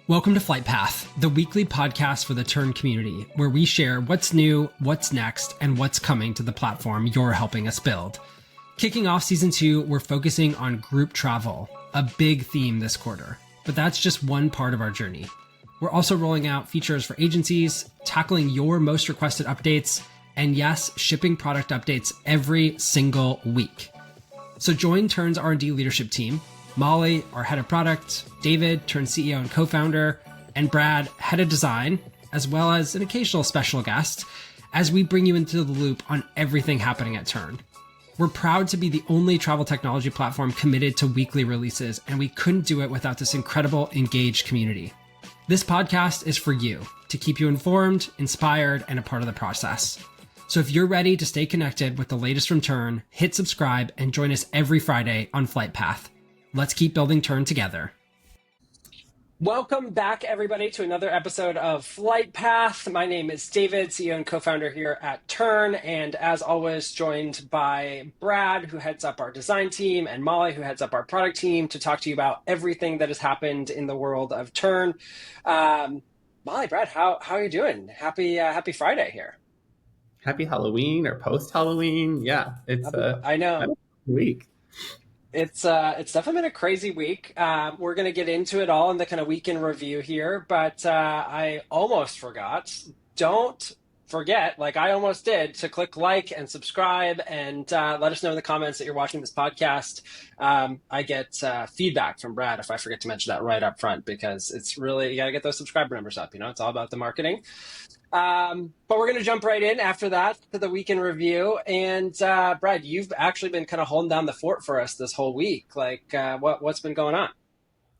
Welcome to Flight Path, the weekly podcast for the Tern community, where we share what's new, what's next, and what's coming to the platform you're helping us build. Kicking off season 2, we're focusing on group travel, a big theme this quarter. But that's just one part of our journey. We're also rolling out features for agencies, tackling your most requested updates, and yes, shipping product updates every single week. So join Tern's R&D leadership team, Molly, our head of product, David, Tern CEO and co-founder, and Brad, head of design, as well as an occasional special guest, as we bring you into the loop on everything happening at Tern. We're proud to be the only travel technology platform committed to weekly releases, and we couldn't do it without this incredible, engaged community. This podcast is for you, to keep you informed, inspired, and a part of the process. So if you're ready to stay connected with the latest from Tern, hit subscribe and join us every Friday on Flight Path. Let's keep building Tern together. Welcome back, everybody, to another episode of Flight Path. My name is David, CEO and co-founder here at Tern, and as always, joined by Brad, who heads up our design team, and Molly, who heads up our product team, to talk to you about everything that has happened in the world of Tern. Molly, Brad, how are you doing? Happy Friday here. Happy Halloween or post-Halloween. Yeah, it's I know. Week. It's definitely been a crazy week. We're going to get into it all in the kind of week in review here, but I almost forgot. Don't forget, like I almost did, to click like and subscribe and let us know in the comments that you're watching this podcast. I get feedback from Brad if I forget to mention that right up front, because it's really, you got to get those subscriber numbers up. You know, it's all about the marketing. But we're going to jump right in after that to the week in review. And Brad, you've actually been kind of holding down the fort for us this whole week. Like, what's been going on?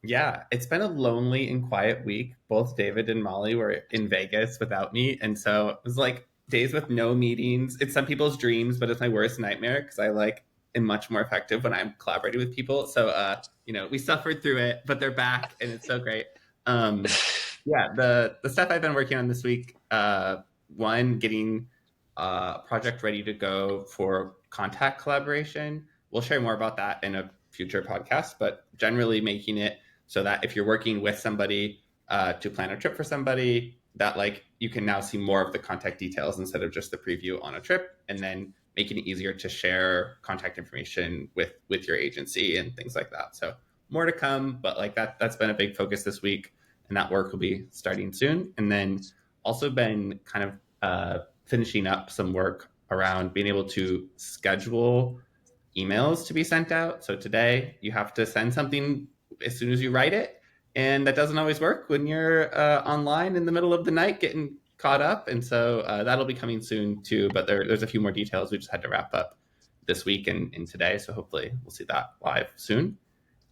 Yeah, it's been a lonely and quiet week. Both David and Molly were in Vegas without me. And so it was like days with no meetings. It's some people's dreams, but it's my worst nightmare because I am much more effective when I'm collaborating with people. So, we suffered through it, but they're back and it's so great. Yeah, the stuff I've been working on this week, one, getting a project ready to go for contact collaboration. We'll share more about that in a future podcast, but generally making it so that if you're working with somebody to plan a trip for somebody, that you can now see more of the contact details instead of just the preview on a trip, and then making it easier to share contact information with your agency and things like that. So more to come, but that's been a big focus this week. And that work will be starting soon. And then also been kind of finishing up some work around being able to schedule emails to be sent out. So today you have to send something as soon as you write it. And that doesn't always work when you're online in the middle of the night getting caught up. And so that'll be coming soon too. But there's a few more details we just had to wrap up this week and today. So hopefully we'll see that live soon.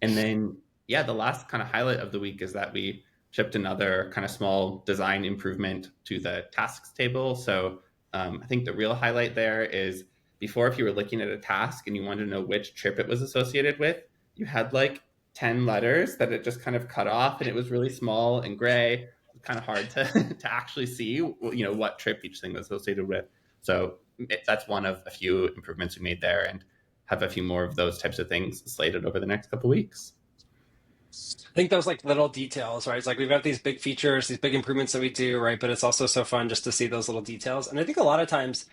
And then, yeah, the last kind of highlight of the week is that we shipped another kind of small design improvement to the tasks table. So I think the real highlight there is before, if you were looking at a task and you wanted to know which trip it was associated with, you had 10 letters that it just kind of cut off, and it was really small and gray. It was kind of hard to actually see, what trip each thing was associated with. So that's one of a few improvements we made there, and have a few more of those types of things slated over the next couple of weeks. I think those little details, right? It's we've got these big features, these big improvements that we do, right? But it's also so fun just to see those little details. And I think a lot of times,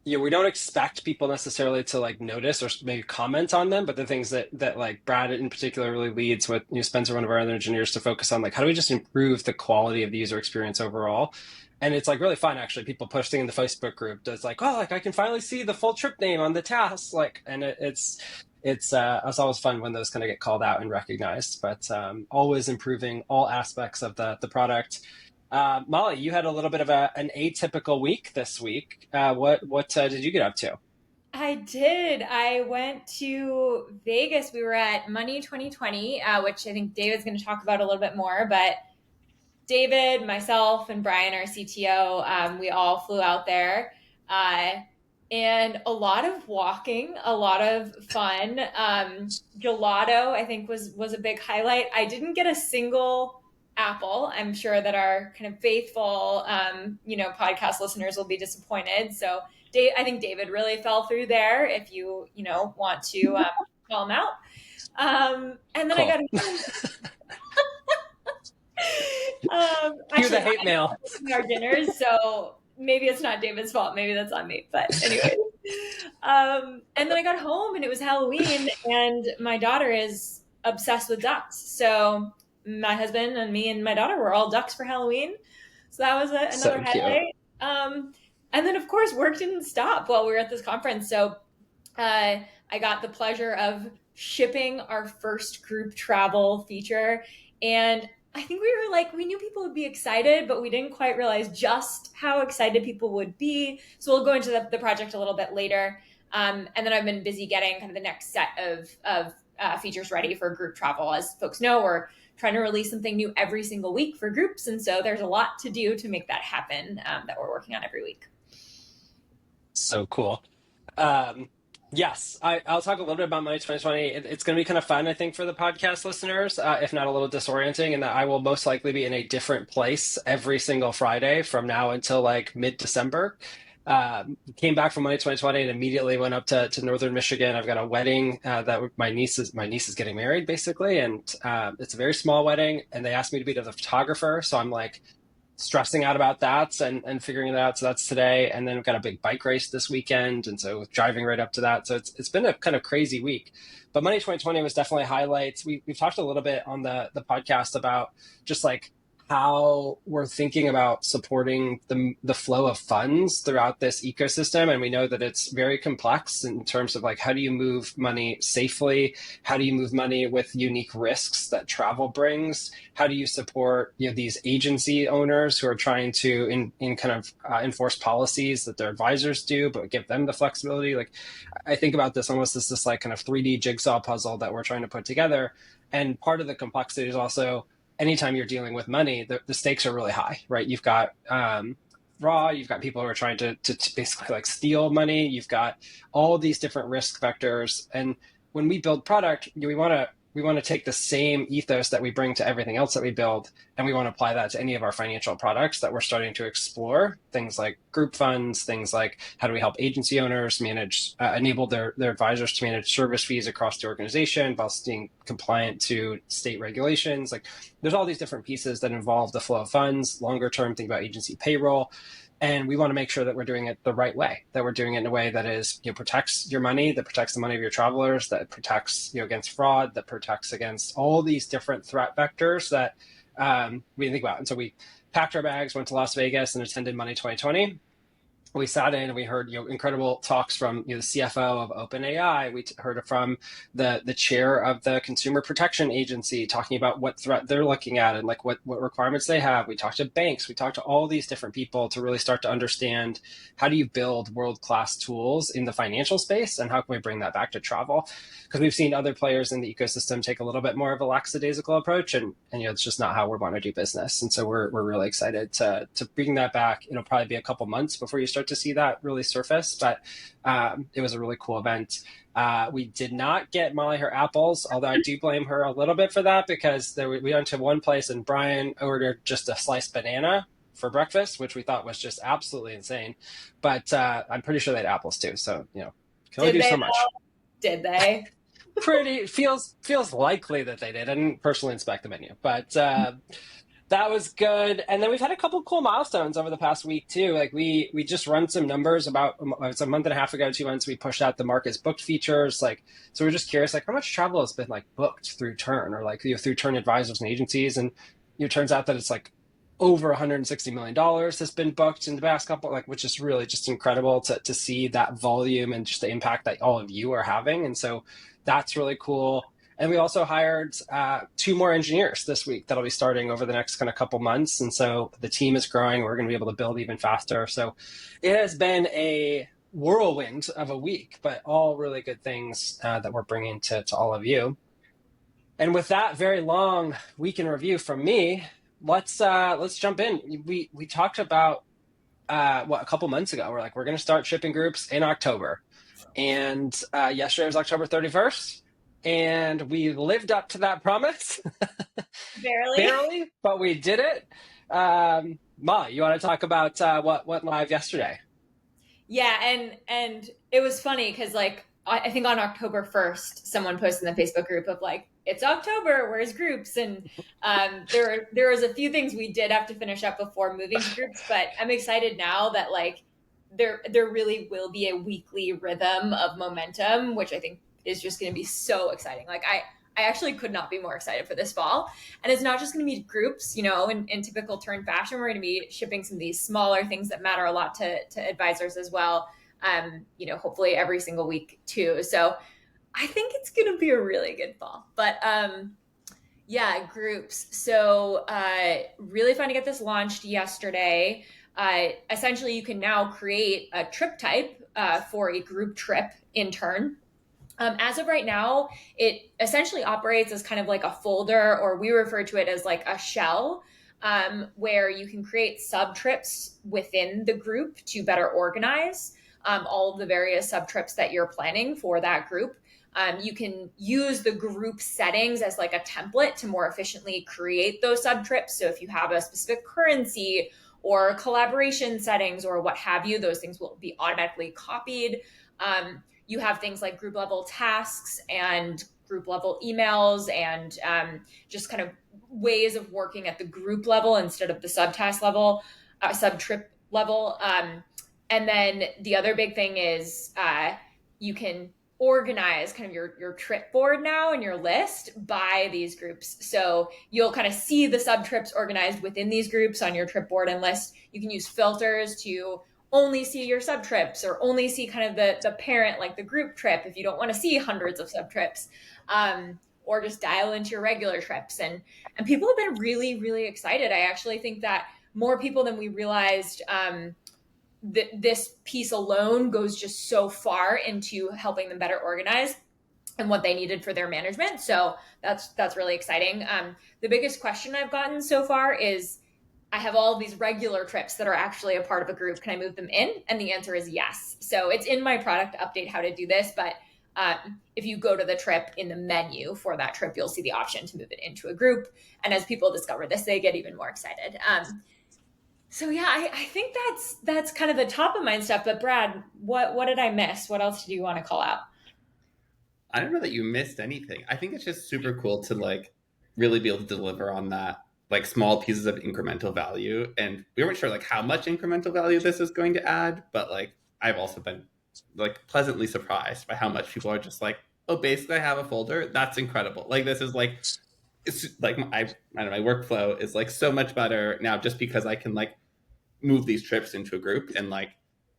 we don't expect people necessarily to notice or maybe comment on them, but the things that Brad in particular really leads with, Spencer, one of our other engineers, to focus on how do we just improve the quality of the user experience overall. And it's really fun, actually. People posting in the Facebook group does I can finally see the full trip name on the task. And it's always fun when those kind of get called out and recognized, but always improving all aspects of the product. Molly, you had a little bit of an atypical week this week. What did you get up to? I did. I went to Vegas. We were at Money 2020, which I think David's going to talk about a little bit more, but David, myself, and Brian, our CTO, we all flew out there. And a lot of walking, a lot of fun. Gelato, I think, was a big highlight. I didn't get a single apple. I'm sure that our kind of faithful, podcast listeners will be disappointed. So I think David really fell through there if you want to call him out. And then cool. I got Hear the hate mail. Our dinners, so maybe it's not David's fault. Maybe that's on me. But anyway, and then I got home and it was Halloween, and my daughter is obsessed with ducks. So my husband and me and my daughter were all ducks for Halloween. So that was another highlight. And then of course work didn't stop while we were at this conference. So I got the pleasure of shipping our first group travel feature, and I think we knew people would be excited, but we didn't quite realize just how excited people would be. So we'll go into the project a little bit later. And then I've been busy getting kind of the next set of features ready for group travel. As folks know, we're trying to release something new every single week for groups. And so there's a lot to do to make that happen that we're working on every week. So cool. Yes, I'll talk a little bit about Money 2020. It's going to be kind of fun, I think, for the podcast listeners, if not a little disorienting, in that I will most likely be in a different place every single Friday from now until like mid-December. Came back from Money 2020 and immediately went up to Northern Michigan. I've got a wedding that my niece is getting married, basically, and it's a very small wedding, and they asked me to be the photographer, so I'm like stressing out about that and figuring it out. So that's today. And then we've got a big bike race this weekend. And so driving right up to that. So it's been a kind of crazy week, but Money 2020 was definitely highlights. We've talked a little bit on the podcast about just like how we're thinking about supporting the flow of funds throughout this ecosystem. And we know that it's very complex in terms of like, how do you move money safely? How do you move money with unique risks that travel brings? How do you support, these agency owners who are trying to enforce policies that their advisors do, but give them the flexibility? Like, I think about this almost as this like kind of 3D jigsaw puzzle that we're trying to put together. And part of the complexity is also, anytime you're dealing with money, the stakes are really high, right? You've got fraud, you've got people who are trying to basically like steal money, you've got all these different risk vectors. And when we build product, we want to take the same ethos that we bring to everything else that we build, and we want to apply that to any of our financial products that we're starting to explore. Things like group funds, things like how do we help agency owners manage, enable their advisors to manage service fees across the organization while staying compliant to state regulations. Like, there's all these different pieces that involve the flow of funds. Longer term, think about agency payroll. And we want to make sure that we're doing it the right way, that we're doing it in a way that is, protects your money, that protects the money of your travelers, that protects, against fraud, that protects against all these different threat vectors that we think about. And so we packed our bags, went to Las Vegas and attended Money 2020. We sat in and we heard incredible talks from the CFO of OpenAI. We heard from the chair of the Consumer Protection Agency talking about what threat they're looking at and like what requirements they have. We talked to banks. We talked to all these different people to really start to understand, how do you build world-class tools in the financial space, and how can we bring that back to travel? Because we've seen other players in the ecosystem take a little bit more of a lackadaisical approach, and it's just not how we want to do business. And so we're really excited to bring that back. It'll probably be a couple months before you start to see that really surface, but it was a really cool event. We did not get Molly her apples, although I do blame her a little bit for that, because we went to one place and Brian ordered just a sliced banana for breakfast, which we thought was just absolutely insane. But I'm pretty sure they had apples too, so can only do so much. Did they? Feels likely that they did. I didn't personally inspect the menu, but that was good. And then we've had a couple cool milestones over the past week too. Like we just run some numbers about, it's a month and a half ago, 2 months, we pushed out the markets booked features. Like, so we're just curious, like how much travel has been like booked through Tern, or like through Tern advisors and agencies. And it turns out that it's like over $160 million has been booked in the past couple, which is really just incredible to see that volume and just the impact that all of you are having. And so that's really cool. And we also hired 2 more engineers this week that'll be starting over the next kind of couple months. And so the team is growing. We're going to be able to build even faster. So it has been a whirlwind of a week, but all really good things that we're bringing to all of you. And with that very long week in review from me, let's jump in. We talked about a couple months ago. We're going to start shipping groups in October, and yesterday was October 31st. And we lived up to that promise. Barely, but we did it. Molly, you want to talk about what went live yesterday? Yeah, and it was funny because I think on October 1st, someone posted in the Facebook group of it's October, where's groups? And there was a few things we did have to finish up before moving to groups, but I'm excited now that like there really will be a weekly rhythm of momentum, which I think is just going to be so exciting. Like I actually could not be more excited for this fall. And it's not just going to be groups, in typical Tern fashion. We're going to be shipping some of these smaller things that matter a lot to advisors as well. Hopefully every single week too. So I think it's going to be a really good fall. But yeah, groups. So really fun to get this launched yesterday. Essentially, you can now create a trip type for a group trip in Tern. As of right now, it essentially operates as kind of like a folder, or we refer to it as like a shell, where you can create subtrips within the group to better organize all of the various subtrips that you're planning for that group. You can use the group settings as like a template to more efficiently create those subtrips. So if you have a specific currency or collaboration settings or what have you, those things will be automatically copied. You have things like group level tasks and group level emails and just kind of ways of working at the group level instead of the subtask level, subtrip level. And then the other big thing is you can organize kind of your trip board now and your list by these groups. So you'll kind of see the subtrips organized within these groups on your trip board and list. You can use filters to only see your subtrips or only see kind of the parent, like the group trip, if you don't want to see hundreds of subtrips, or just dial into your regular trips. And people have been really, really excited. I actually think that more people than we realized, this piece alone goes just so far into helping them better organize and what they needed for their management. So that's really exciting. The biggest question I've gotten so far is, I have all of these regular trips that are actually a part of a group. Can I move them in? And the answer is yes. So it's in my product update how to do this. But if you go to the trip in the menu for that trip, you'll see the option to move it into a group. And as people discover this, they get even more excited. So yeah, I think that's kind of the top of mind stuff. But Brad, what did I miss? What else do you want to call out? I don't know that you missed anything. I think it's just super cool to like really be able to deliver on that, like small pieces of incremental value. And we weren't sure like how much incremental value this is going to add, but like I've also been like pleasantly surprised by how much people are just like, oh, basically I have a folder. That's incredible. Like this is like, it's like I don't know, my workflow is like so much better now just because I can like move these trips into a group. And like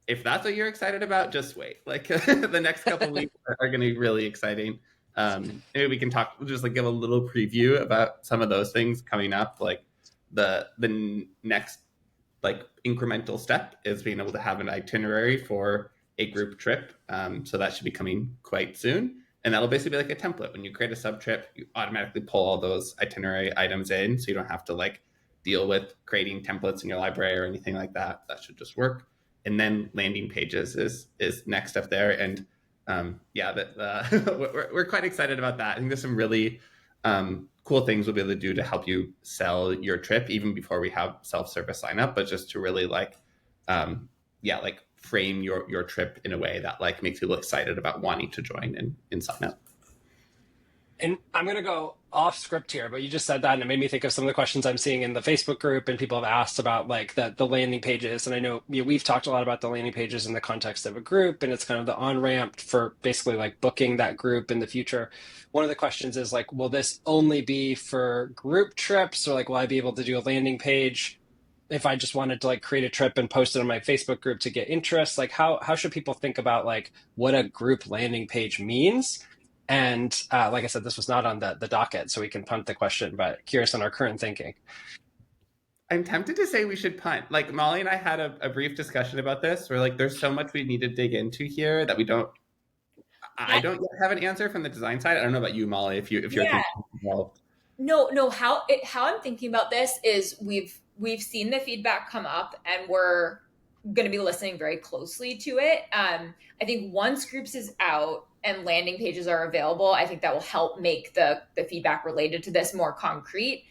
if that's what you're excited about, just wait. Like the next couple weeks are going to be really exciting. Maybe we can talk, just like give a little preview about some of those things coming up. Like the next like incremental step is being able to have an itinerary for a group trip. So that should be coming quite soon. And that'll basically be like a template. When you create a sub trip, you automatically pull all those itinerary items in. So you don't have to like deal with creating templates in your library or anything like that. That should just work. And then landing pages is next up there. And we're quite excited about that. I think there's some really cool things we'll be able to do to help you sell your trip even before we have self-service sign up, but just to really like frame your trip in a way that like makes people excited about wanting to join and sign up. And I'm going to go off script here, but you just said that and it made me think of some of the questions I'm seeing in the Facebook group, and people have asked about like the landing pages. And I know we've talked a lot about the landing pages in the context of a group, and it's kind of the on-ramp for basically like booking that group in the future. One of the questions is like, will this only be for group trips, or like, will I be able to do a landing page if I just wanted to like create a trip and post it on my Facebook group to get interest? Like how should people think about like what a group landing page means? And like I said, this was not on the docket, so we can punt the question, but curious on our current thinking. I'm tempted to say we should punt. Like Molly and I had a brief discussion about this where like there's so much we need to dig into here that I don't yet have an answer from the design side. I don't know about you, Molly, if you're involved. No, how I'm thinking about this is we've seen the feedback come up and we're going to be listening very closely to it. I think once groups is out and landing pages are available, I think that will help make the feedback related to this more concrete.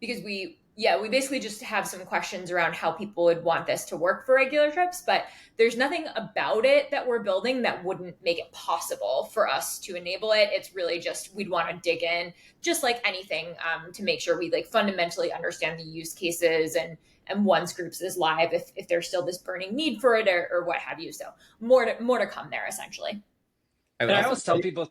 Because we we basically just have some questions around how people would want this to work for regular trips, but there's nothing about it that we're building that wouldn't make it possible for us to enable it. It's really just, we'd want to dig in, just like anything, to make sure we like fundamentally understand the use cases and once groups is live, if there's still this burning need for it or what have you. So more to come there, essentially. I always tell people,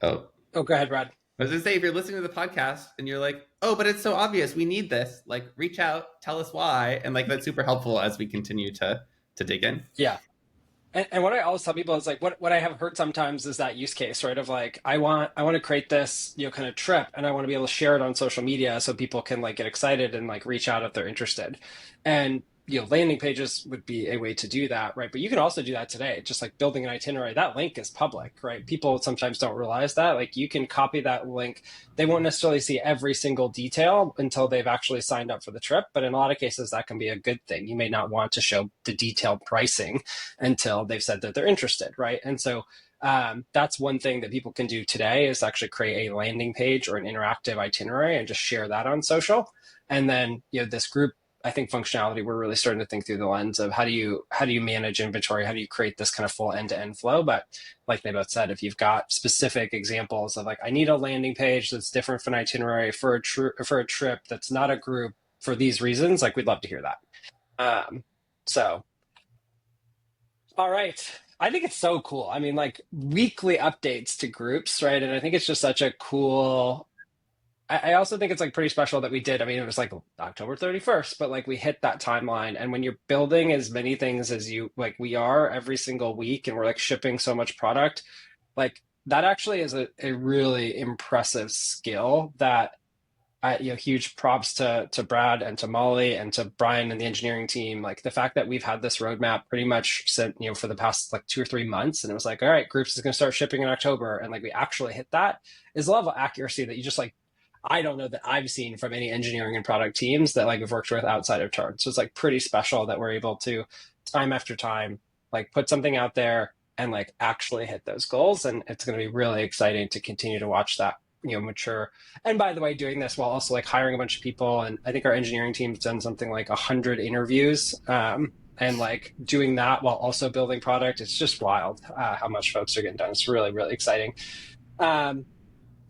go ahead, Brad. I was gonna say, if you're listening to the podcast and you're like, oh, but it's so obvious, we need this, like reach out, tell us why. And like, that's super helpful as we continue to dig in. Yeah. And what I always tell people is like, what I have heard sometimes is that use case, right? Of like, I want to create this, kind of trip, and I want to be able to share it on social media so people can like get excited and like reach out if they're interested. And landing pages would be a way to do that, right? But you can also do that today, just like building an itinerary. That link is public, right? People sometimes don't realize that. Like you can copy that link. They won't necessarily see every single detail until they've actually signed up for the trip. But in a lot of cases, that can be a good thing. You may not want to show the detailed pricing until they've said that they're interested, right? And so that's one thing that people can do today is actually create a landing page or an interactive itinerary and just share that on social. And then, this group, I think functionality, we're really starting to think through the lens of how do you manage inventory? How do you create this kind of full end-to-end flow? But like they both said, if you've got specific examples of like, I need a landing page that's different from an itinerary for a trip that's not a group for these reasons, like we'd love to hear that. So, all right. I think it's so cool. I mean, like weekly updates to groups, right? And I think it's just such a cool, I also think it's like pretty special that we did. I mean, it was like October 31st, but like we hit that timeline. And when you're building as many things as we are every single week, and we're like shipping so much product, like that actually is a really impressive skill that, huge props to Brad and to Molly and to Brian and the engineering team. Like the fact that we've had this roadmap pretty much for the past like 2 or 3 months. And it was like, all right, groups is going to start shipping in October. And like we actually hit that is a level of accuracy that you just like, I don't know that I've seen from any engineering and product teams that like we've worked with outside of Tern. So it's like pretty special that we're able to time after time, like put something out there and like actually hit those goals. And it's going to be really exciting to continue to watch that, mature. And by the way, doing this while also like hiring a bunch of people. And I think our engineering team's done something like 100 interviews, and like doing that while also building product. It's just wild how much folks are getting done. It's really, really exciting.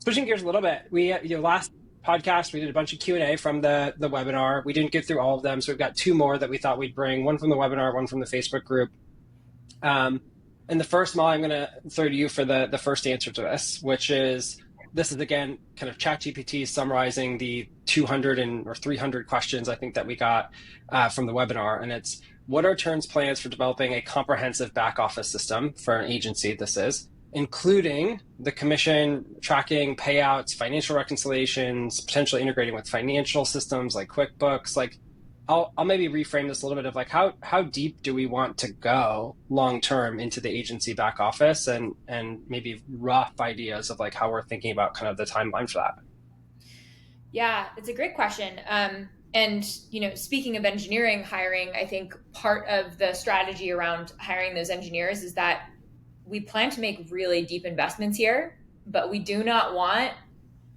Switching gears a little bit, we last podcast we did a bunch of Q&A from the webinar. We didn't get through all of them, so we've got 2 more that we thought we'd bring. One from the webinar, one from the Facebook group. And the first, Molly, I'm going to throw to you for the first answer to this is again kind of ChatGPT summarizing the 200 or 300 questions I think that we got from the webinar, and it's what are Tern's plans for developing a comprehensive back office system for an agency? This is including the commission tracking, payouts, financial reconciliations, potentially integrating with financial systems like QuickBooks. Like I'll maybe reframe this a little bit of like how deep do we want to go long term into the agency back office, and maybe rough ideas of like how we're thinking about kind of the timeline for that. Yeah, it's a great question. And speaking of engineering hiring, I think part of the strategy around hiring those engineers is that we plan to make really deep investments here, but we do not want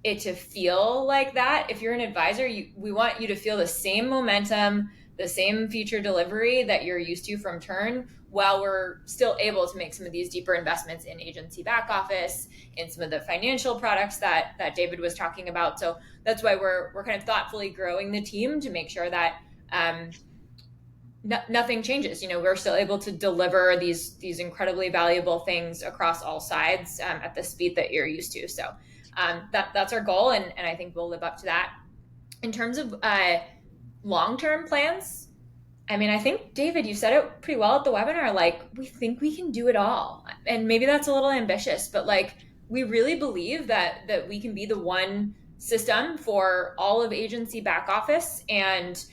it to feel like that. If you're an advisor, we want you to feel the same momentum, the same feature delivery that you're used to from Tern, while we're still able to make some of these deeper investments in agency back office, in some of the financial products that David was talking about. So that's why we're kind of thoughtfully growing the team to make sure that nothing changes. We're still able to deliver these incredibly valuable things across all sides at the speed that you're used to. So that's our goal, and I think we'll live up to that. In terms of long-term plans, I mean, I think, David, you said it pretty well at the webinar. Like, we think we can do it all, and maybe that's a little ambitious, but like, we really believe that we can be the one system for all of agency back office and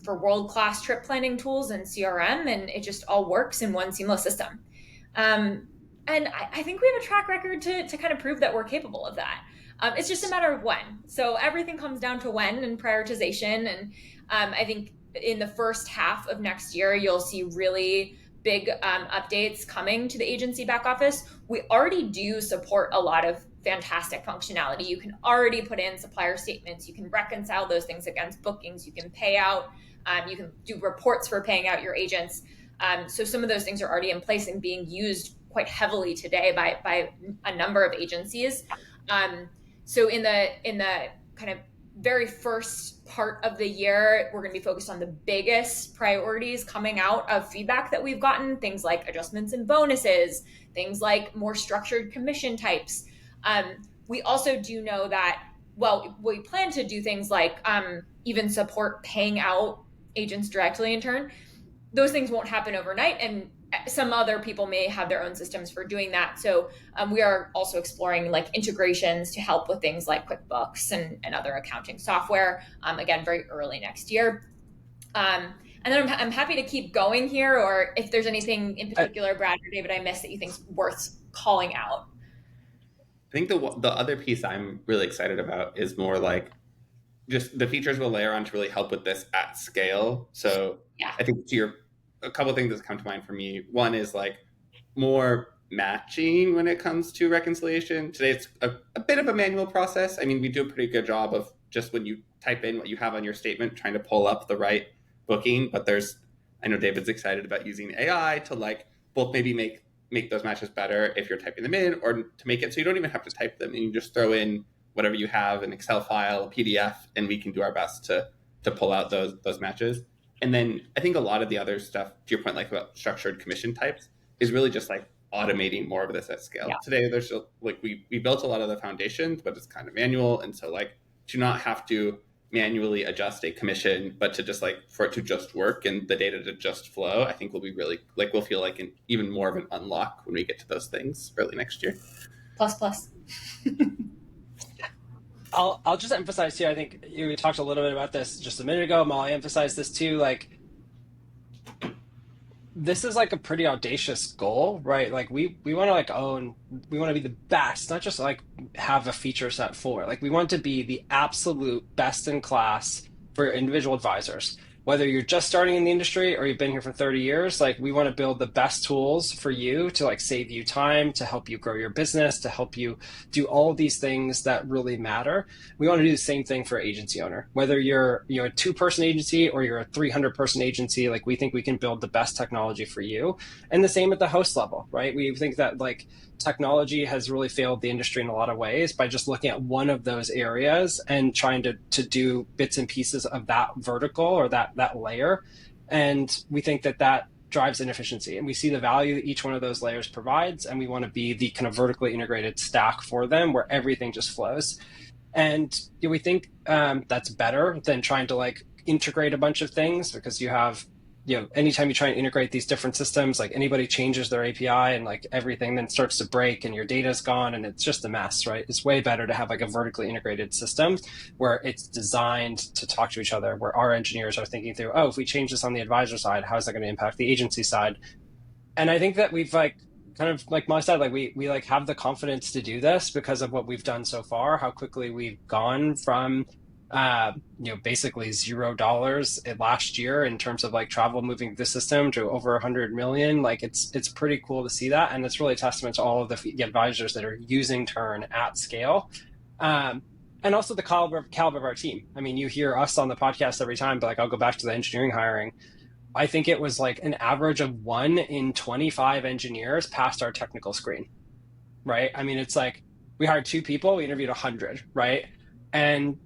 for world-class trip planning tools and CRM, and it just all works in one seamless system. And I think we have a track record to kind of prove that we're capable of that. It's just a matter of when. So everything comes down to when and prioritization. And I think in the first half of next year, you'll see really big updates coming to the agency back office. We already do support a lot of fantastic functionality. You can already put in supplier statements. You can reconcile those things against bookings. You can pay out. You can do reports for paying out your agents. So some of those things are already in place and being used quite heavily today by a number of agencies. So in the kind of very first part of the year, we're going to be focused on the biggest priorities coming out of feedback that we've gotten, things like adjustments in bonuses, things like more structured commission types. We also do know that, well, we plan to do things like even support paying out agents directly in Tern. Those things won't happen overnight, and some other people may have their own systems for doing that. So we are also exploring like integrations to help with things like QuickBooks and other accounting software, again, very early next year. And then I'm happy to keep going here, or if there's anything in particular, Brad or David, I missed that you think is worth calling out. I think the other piece I'm really excited about is more like just the features we'll layer on to really help with this at scale. So yeah. I think a couple of things that come to mind for me. One is like more matching when it comes to reconciliation. Today it's a bit of a manual process. I mean, we do a pretty good job of just when you type in what you have on your statement, trying to pull up the right booking. But I know David's excited about using AI to like both maybe make those matches better if you're typing them in, or to make it so you don't even have to type them and you just throw in whatever you have, an Excel file, a PDF, and we can do our best to pull out those matches. And then I think a lot of the other stuff, to your point, like about structured commission types, is really just like automating more of this at scale. Yeah. Today, there's like we built a lot of the foundations, but it's kind of manual. And so like to not have to manually adjust a commission, but to just like for it to just work and the data to just flow, I think will be really like, we'll feel like even more of an unlock when we get to those things early next year. Plus. I'll just emphasize too, I think we talked a little bit about this just a minute ago. Molly emphasized this too, like this is like a pretty audacious goal, right? Like we want to like we want to be the best, not just like have a feature set for, like we want to be the absolute best in class for individual advisors. Whether you're just starting in the industry or you've been here for 30 years, like we want to build the best tools for you to like save you time, to help you grow your business, to help you do all of these things that really matter. We want to do the same thing for agency owner. Whether you're a 2-person agency or you're a 300-person agency, like we think we can build the best technology for you. And the same at the host level, right? We think that like technology has really failed the industry in a lot of ways by just looking at one of those areas and trying to do bits and pieces of that vertical or that layer. And we think that drives inefficiency. And we see the value that each one of those layers provides. And we want to be the kind of vertically integrated stack for them where everything just flows. And we think that's better than trying to like integrate a bunch of things, because you have, anytime you try and integrate these different systems, like anybody changes their API and like everything then starts to break and your data's gone and it's just a mess, right? It's way better to have like a vertically integrated system where it's designed to talk to each other, where our engineers are thinking through, if we change this on the advisor side, how is that going to impact the agency side? And I think that we've like kind of like Molly said, like we like have the confidence to do this because of what we've done so far, how quickly we've gone from basically $0 last year in terms of like travel moving the system to over 100 million. Like it's pretty cool to see that. And it's really a testament to all of the advisors that are using Tern at scale. And also the caliber of our team. I mean, you hear us on the podcast every time, but like I'll go back to the engineering hiring. I think it was like an average of 1 in 25 engineers passed our technical screen, right? I mean, it's like we hired 2 people, we interviewed 100, right? And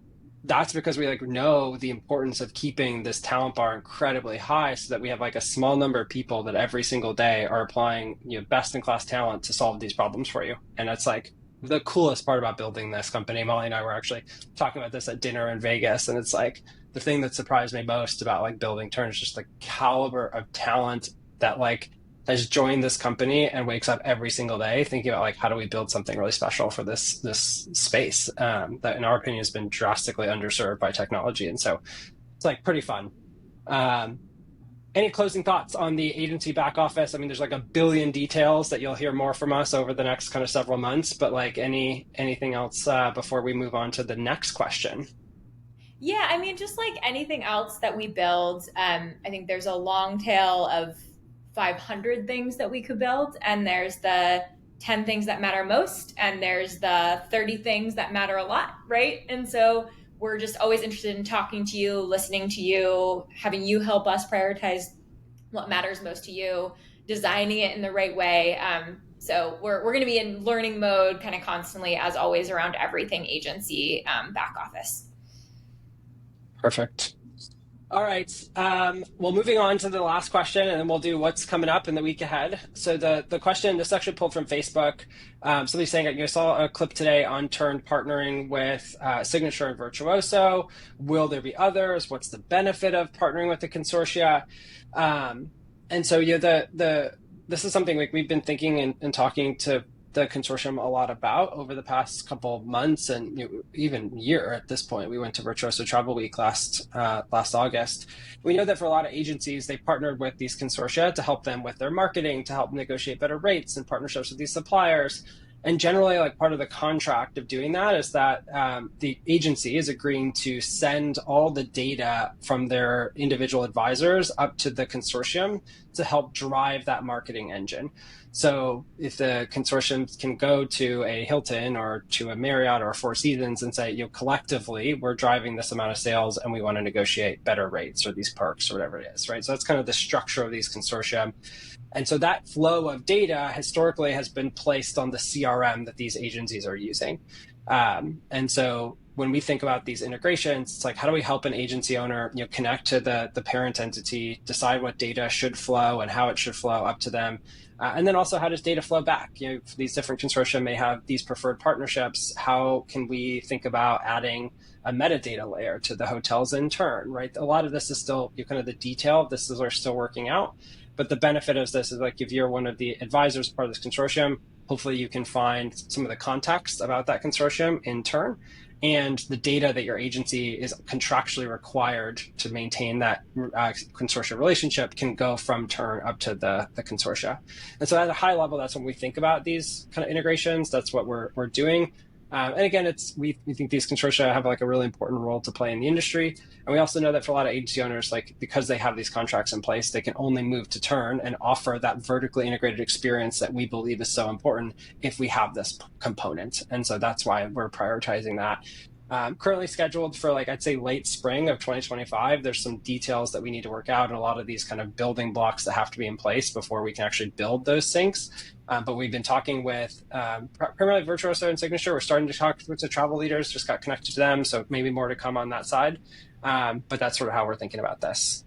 that's because we like know the importance of keeping this talent bar incredibly high so that we have like a small number of people that every single day are applying best in class talent to solve these problems for you. And that's like the coolest part about building this company. Molly and I were actually talking about this at dinner in Vegas, and it's like the thing that surprised me most about like building Tern is just the caliber of talent that like has joined this company and wakes up every single day thinking about like, how do we build something really special for this space that in our opinion has been drastically underserved by technology. And so it's like pretty fun. Any closing thoughts on the agency back office? I mean, there's like a billion details that you'll hear more from us over the next kind of several months, but like anything else before we move on to the next question? Yeah, I mean, just like anything else that we build, I think there's a long tail of 500 things that we could build, and there's the 10 things that matter most, and there's the 30 things that matter a lot, right? And so we're just always interested in talking to you, listening to you, having you help us prioritize what matters most to you, designing it in the right way. So we're going to be in learning mode kind of constantly, as always, around everything agency back office. Perfect. All right. Well, moving on to the last question, and then we'll do what's coming up in the week ahead. So the question, this is actually pulled from Facebook. Somebody's saying, you saw a clip today on Tern partnering with Signature and Virtuoso. Will there be others? What's the benefit of partnering with the consortia? And so this is something like we've been thinking and talking to the consortium a lot about over the past couple of months and even year at this point. We went to Virtuoso Travel Week last August. We know that for a lot of agencies, they partnered with these consortia to help them with their marketing, to help negotiate better rates and partnerships with these suppliers. And generally, like part of the contract of doing that is that the agency is agreeing to send all the data from their individual advisors up to the consortium to help drive that marketing engine. So if the consortium can go to a Hilton or to a Marriott or a Four Seasons and say, collectively, we're driving this amount of sales and we want to negotiate better rates or these perks or whatever it is, right? So that's kind of the structure of these consortia. And so that flow of data historically has been placed on the CRM that these agencies are using. And so when we think about these integrations, it's like, how do we help an agency owner connect to the parent entity, decide what data should flow and how it should flow up to them? And then also, how does data flow back? These different consortia may have these preferred partnerships. How can we think about adding a metadata layer to the hotels in Tern, right? A lot of this is still kind of the detail. This is we're still working out. But the benefit of this is like if you're one of the advisors part of this consortium, hopefully you can find some of the context about that consortium in Tern, and the data that your agency is contractually required to maintain that consortia relationship can go from Tern up to the consortia. And so at a high level, that's when we think about these kind of integrations. That's what we're doing. And again, we think these consortia have like a really important role to play in the industry. And we also know that for a lot of agency owners, like because they have these contracts in place, they can only move to Tern and offer that vertically integrated experience that we believe is so important if we have this component. And so that's why we're prioritizing that. Currently scheduled for I'd say late spring of 2025. There's some details that we need to work out and a lot of these kind of building blocks that have to be in place before we can actually build those syncs. But we've been talking with primarily Virtuoso and Signature. We're starting to talk with the travel leaders, just got connected to them. So maybe more to come on that side. But that's sort of how we're thinking about this.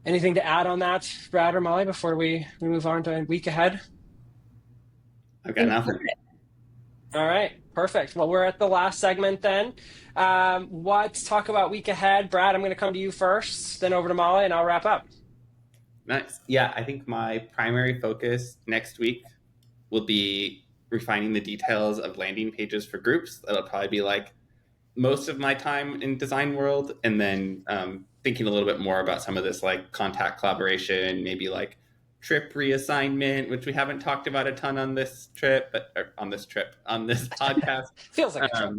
Anything to add on that, Brad or Molly, before we move on to a week ahead? I've got nothing. All right, perfect. Well, we're at the last segment then. Let's talk about week ahead. Brad, I'm going to come to you first, then over to Molly, and I'll wrap up. Nice. Yeah, I think my primary focus next week will be refining the details of landing pages for groups. That'll probably be most of my time in design world, and then thinking a little bit more about some of this contact collaboration, maybe trip reassignment, which we haven't talked about a ton on this trip, on this podcast. Feels like a trip.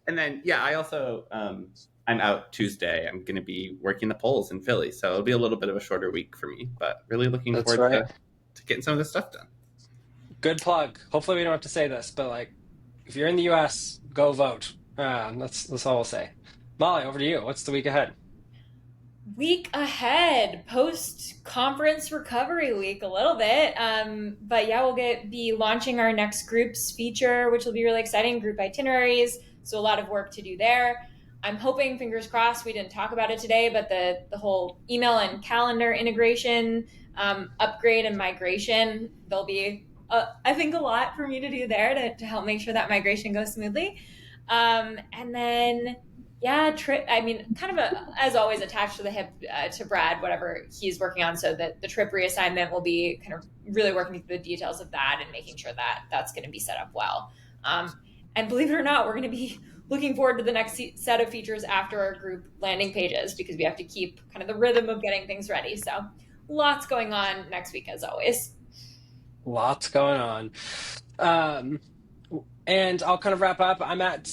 And then, I also, I'm out Tuesday. I'm going to be working the polls in Philly. So it'll be a little bit of a shorter week for me, but really looking forward to getting some of this stuff done. Good plug. Hopefully we don't have to say this, but if you're in the US, go vote. That's all I'll say. Molly, over to you. What's the week ahead? Week ahead, post-conference recovery week a little bit. But we'll be launching our next groups feature, which will be really exciting, group itineraries. So a lot of work to do there. I'm hoping, fingers crossed, we didn't talk about it today, but the whole email and calendar integration, upgrade and migration, there'll be, I think, a lot for me to do there to help make sure that migration goes smoothly. And then, trip, kind of as always, attached to the hip to Brad, whatever he's working on. So that the trip reassignment will be kind of really working through the details of that and making sure that that's going to be set up well. And believe it or not, we're going to be looking forward to the next set of features after our group landing pages, because we have to keep kind of the rhythm of getting things ready. So lots going on next week, as always. Lots going on. And I'll kind of wrap up. I'm at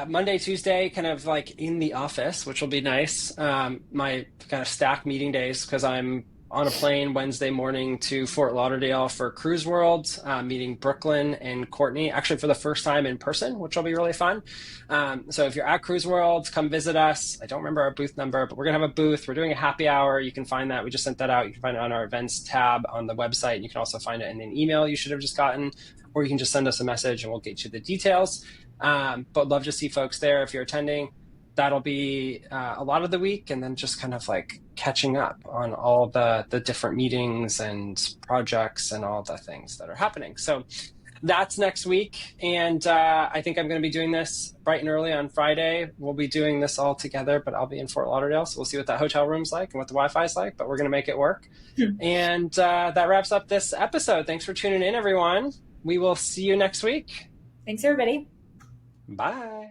Monday, Tuesday, kind of in the office, which will be nice. My kind of stack meeting days, because I'm on a plane Wednesday morning to Fort Lauderdale for Cruise World, meeting Brooklyn and Courtney, actually for the first time in person, which will be really fun. So if you're at Cruise World, come visit us. I don't remember our booth number, but we're going to have a booth. We're doing a happy hour. You can find that. We just sent that out. You can find it on our events tab on the website. You can also find it in an email you should have just gotten, or you can just send us a message and we'll get you the details. But love to see folks there if you're attending. That'll be a lot of the week, and then just kind of like catching up on all the different meetings and projects and all the things that are happening. So that's next week. And I think I'm going to be doing this bright and early on Friday. We'll be doing this all together, but I'll be in Fort Lauderdale. So we'll see what that hotel room's like and what the Wi-Fi is like, but we're going to make it work. And that wraps up this episode. Thanks for tuning in, everyone. We will see you next week. Thanks, everybody. Bye.